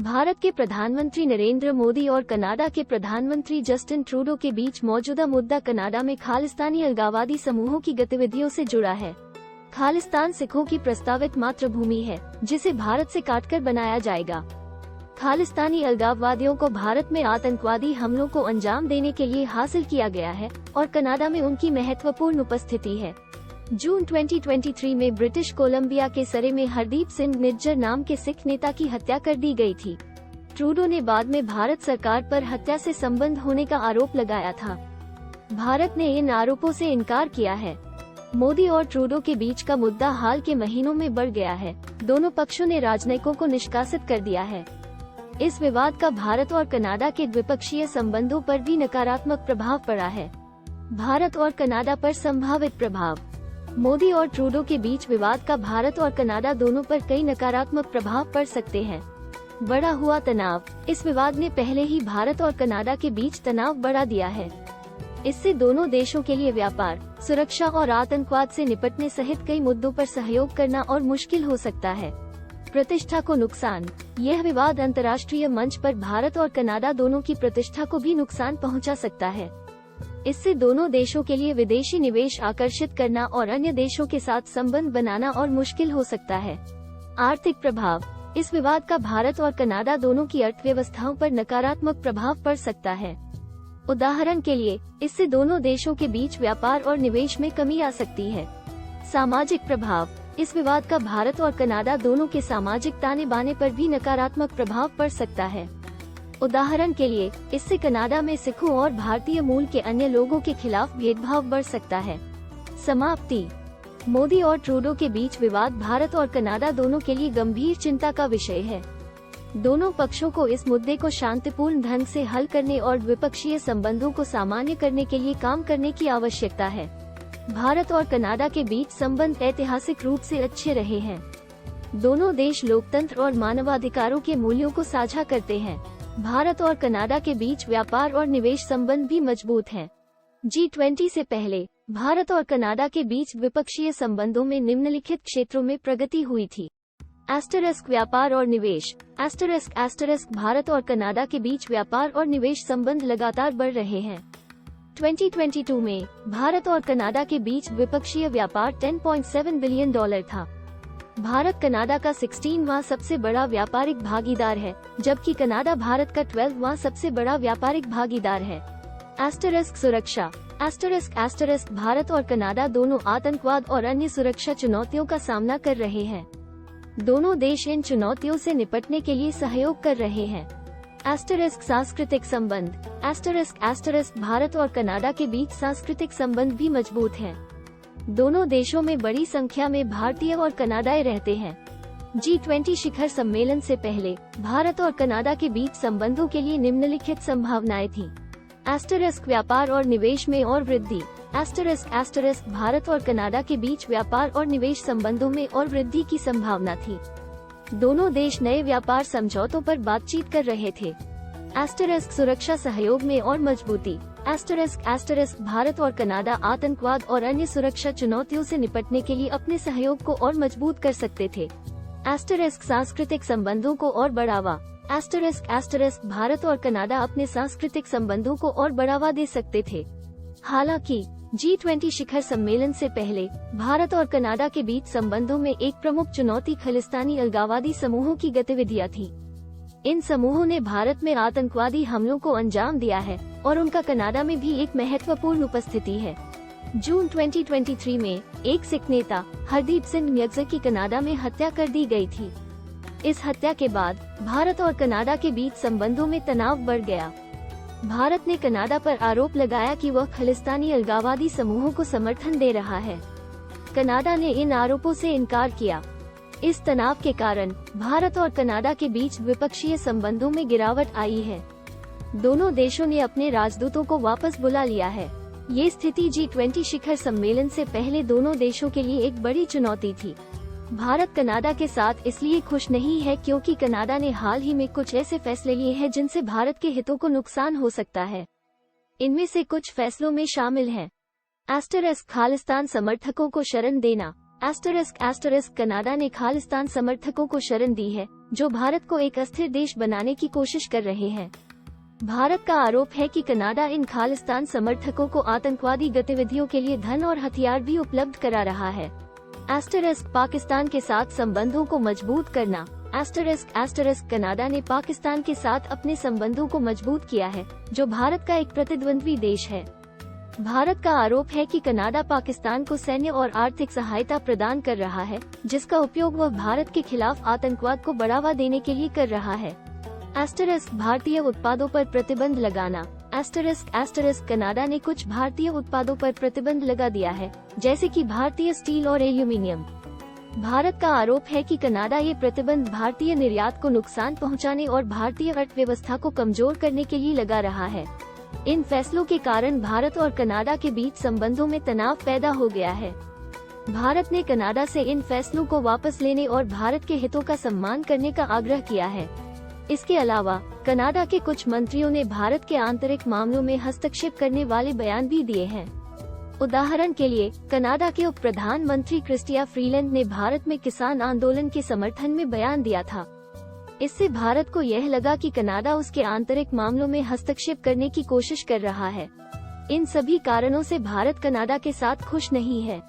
भारत के प्रधानमंत्री नरेंद्र मोदी और कनाडा के प्रधानमंत्री जस्टिन ट्रूडो के बीच मौजूदा मुद्दा कनाडा में खालिस्तानी अलगाववादी समूहों की गतिविधियों से जुड़ा है। खालिस्तान सिखों की प्रस्तावित मातृभूमि है, जिसे भारत से काटकर बनाया जाएगा। खालिस्तानी अलगाववादियों को भारत में आतंकवादी हमलों को अंजाम देने के लिए हासिल किया गया है और कनाडा में उनकी महत्वपूर्ण उपस्थिति है। जून 2023 में ब्रिटिश कोलंबिया के सरे में हरदीप सिंह निज्जर नाम के सिख नेता की हत्या कर दी गई थी। ट्रूडो ने बाद में भारत सरकार पर हत्या से संबंध होने का आरोप लगाया था। भारत ने इन आरोपों से इनकार किया है। मोदी और ट्रूडो के बीच का मुद्दा हाल के महीनों में बढ़ गया है। दोनों पक्षों ने राजनयिकों को निष्कासित कर दिया है। इस विवाद का भारत और कनाडा के द्विपक्षीय संबंधों पर भी नकारात्मक प्रभाव पड़ा है। भारत और कनाडा पर संभावित प्रभाव। मोदी और ट्रूडो के बीच विवाद का भारत और कनाडा दोनों पर कई नकारात्मक प्रभाव पड़ सकते हैं। बढ़ा हुआ तनाव। इस विवाद ने पहले ही भारत और कनाडा के बीच तनाव बढ़ा दिया है। इससे दोनों देशों के लिए व्यापार, सुरक्षा और आतंकवाद से निपटने सहित कई मुद्दों पर सहयोग करना और मुश्किल हो सकता है। प्रतिष्ठा को नुकसान। यह विवाद अंतर्राष्ट्रीय मंच पर भारत और कनाडा दोनों की प्रतिष्ठा को भी नुकसान पहुंचा सकता है। इससे दोनों देशों के लिए विदेशी निवेश आकर्षित करना और अन्य देशों के साथ संबंध बनाना और मुश्किल हो सकता है। आर्थिक प्रभाव। इस विवाद का भारत और कनाडा दोनों की अर्थव्यवस्थाओं पर नकारात्मक प्रभाव पड़ सकता है। उदाहरण के लिए, इससे दोनों देशों के बीच व्यापार और निवेश में कमी आ सकती है। सामाजिक प्रभाव। इस विवाद का भारत और कनाडा दोनों के सामाजिक ताने बाने पर भी नकारात्मक प्रभाव पड़ सकता है। उदाहरण के लिए, इससे कनाडा में सिखों और भारतीय मूल के अन्य लोगों के खिलाफ भेदभाव बढ़ सकता है। समाप्ति। मोदी और ट्रूडो के बीच विवाद भारत और कनाडा दोनों के लिए गंभीर चिंता का विषय है। दोनों पक्षों को इस मुद्दे को शांतिपूर्ण ढंग से हल करने और द्विपक्षीय संबंधों को सामान्य करने के लिए काम करने की आवश्यकता है। भारत और कनाडा के बीच संबंध ऐतिहासिक रूप से अच्छे रहे हैं। दोनों देश लोकतंत्र और मानवाधिकारों के मूल्यों को साझा करते हैं। भारत और कनाडा के बीच व्यापार और निवेश संबंध भी मजबूत हैं। G20 से पहले भारत और कनाडा के बीच द्विपक्षीय संबंधों में निम्नलिखित क्षेत्रों में प्रगति हुई थी। व्यापार और निवेश। भारत और कनाडा के बीच व्यापार और निवेश संबंध लगातार बढ़ रहे हैं। 2022 में भारत और कनाडा के बीच द्विपक्षीय व्यापार $10.7 बिलियन था। भारत कनाडा का 16वां सबसे बड़ा व्यापारिक भागीदार है, जबकि कनाडा भारत का 12वां सबसे बड़ा व्यापारिक भागीदार है। सुरक्षा। भारत और कनाडा दोनों आतंकवाद और अन्य सुरक्षा चुनौतियों का सामना कर रहे हैं। दोनों देश इन चुनौतियों से निपटने के लिए सहयोग कर रहे हैं। सांस्कृतिक संबंध। भारत और कनाडा के बीच सांस्कृतिक संबंध भी मजबूत हैं। दोनों देशों में बड़ी संख्या में भारतीय और कनाडाई रहते हैं। G20 शिखर सम्मेलन से पहले भारत और कनाडा के बीच संबंधों के लिए निम्नलिखित संभावनाएं थीं। व्यापार और निवेश में और वृद्धि। भारत और कनाडा के बीच व्यापार और निवेश संबंधों में और वृद्धि की संभावना थी। दोनों देश नए व्यापार समझौतों पर बातचीत कर रहे थे। सुरक्षा सहयोग में और मजबूती। भारत और कनाडा आतंकवाद और अन्य सुरक्षा चुनौतियों से निपटने के लिए अपने सहयोग को और मजबूत कर सकते थे। सांस्कृतिक संबंधों को और बढ़ावा। भारत और कनाडा अपने सांस्कृतिक संबंधों को और बढ़ावा दे सकते थे। हालांकि G20 शिखर सम्मेलन से पहले भारत और कनाडा के बीच संबंधों में एक प्रमुख चुनौती खालिस्तानी अलगाववादी समूहों की गतिविधियां थी। इन समूहों ने भारत में आतंकवादी हमलों को अंजाम दिया है और उनका कनाडा में भी एक महत्वपूर्ण उपस्थिति है। जून 2023 में एक सिख नेता हरदीप सिंह निज्जर की कनाडा में हत्या कर दी गई थी। इस हत्या के बाद भारत और कनाडा के बीच संबंधों में तनाव बढ़ गया। भारत ने कनाडा पर आरोप लगाया कि वह खालिस्तानी अलगाववादी समूहों को समर्थन दे रहा है। कनाडा ने इन आरोपों से इनकार किया। इस तनाव के कारण भारत और कनाडा के बीच द्विपक्षीय संबंधों में गिरावट आई है। दोनों देशों ने अपने राजदूतों को वापस बुला लिया है। ये स्थिति G20 शिखर सम्मेलन से पहले दोनों देशों के लिए एक बड़ी चुनौती थी। भारत कनाडा के साथ इसलिए खुश नहीं है क्योंकि कनाडा ने हाल ही में कुछ ऐसे फैसले लिए हैं जिनसे भारत के हितों को नुकसान हो सकता है। इनमें से कुछ फैसलों में शामिल हैं: खालिस्तान समर्थकों को शरण देना, **** कनाडा ने खालिस्तान समर्थकों को शरण दी है, जो भारत को एक अस्थिर देश बनाने की कोशिश कर रहे हैं। भारत का आरोप है कि कनाडा इन खालिस्तान समर्थकों को आतंकवादी गतिविधियों के लिए धन और हथियार भी उपलब्ध करा रहा है। पाकिस्तान के साथ संबंधों को मजबूत करना। कनाडा ने पाकिस्तान के साथ अपने संबंधों को मजबूत किया है, जो भारत का एक प्रतिद्वंद्वी देश है। भारत का आरोप है कि कनाडा पाकिस्तान को सैन्य और आर्थिक सहायता प्रदान कर रहा है, जिसका उपयोग वह भारत के खिलाफ आतंकवाद को बढ़ावा देने के लिए कर रहा है। भारतीय उत्पादों पर प्रतिबंध लगाना। कनाडा ने कुछ भारतीय उत्पादों पर प्रतिबंध लगा दिया है, जैसे कि भारतीय स्टील और एल्यूमीनियम। भारत का आरोप है कि कनाडा ये प्रतिबंध भारतीय निर्यात को नुकसान पहुंचाने और भारतीय अर्थव्यवस्था को कमजोर करने के लिए लगा रहा है। इन फैसलों के कारण भारत और कनाडा के बीच संबंधों में तनाव पैदा हो गया है। भारत ने कनाडा से इन फैसलों को वापस लेने और भारत के हितों का सम्मान करने का आग्रह किया है। इसके अलावा कनाडा के कुछ मंत्रियों ने भारत के आंतरिक मामलों में हस्तक्षेप करने वाले बयान भी दिए हैं। उदाहरण के लिए, कनाडा के उप प्रधानमंत्री क्रिस्टिया फ्रीलैंड ने भारत में किसान आंदोलन के समर्थन में बयान दिया था। इससे भारत को यह लगा कि कनाडा उसके आंतरिक मामलों में हस्तक्षेप करने की कोशिश कर रहा है। इन सभी कारणों से भारत कनाडा के साथ खुश नहीं है।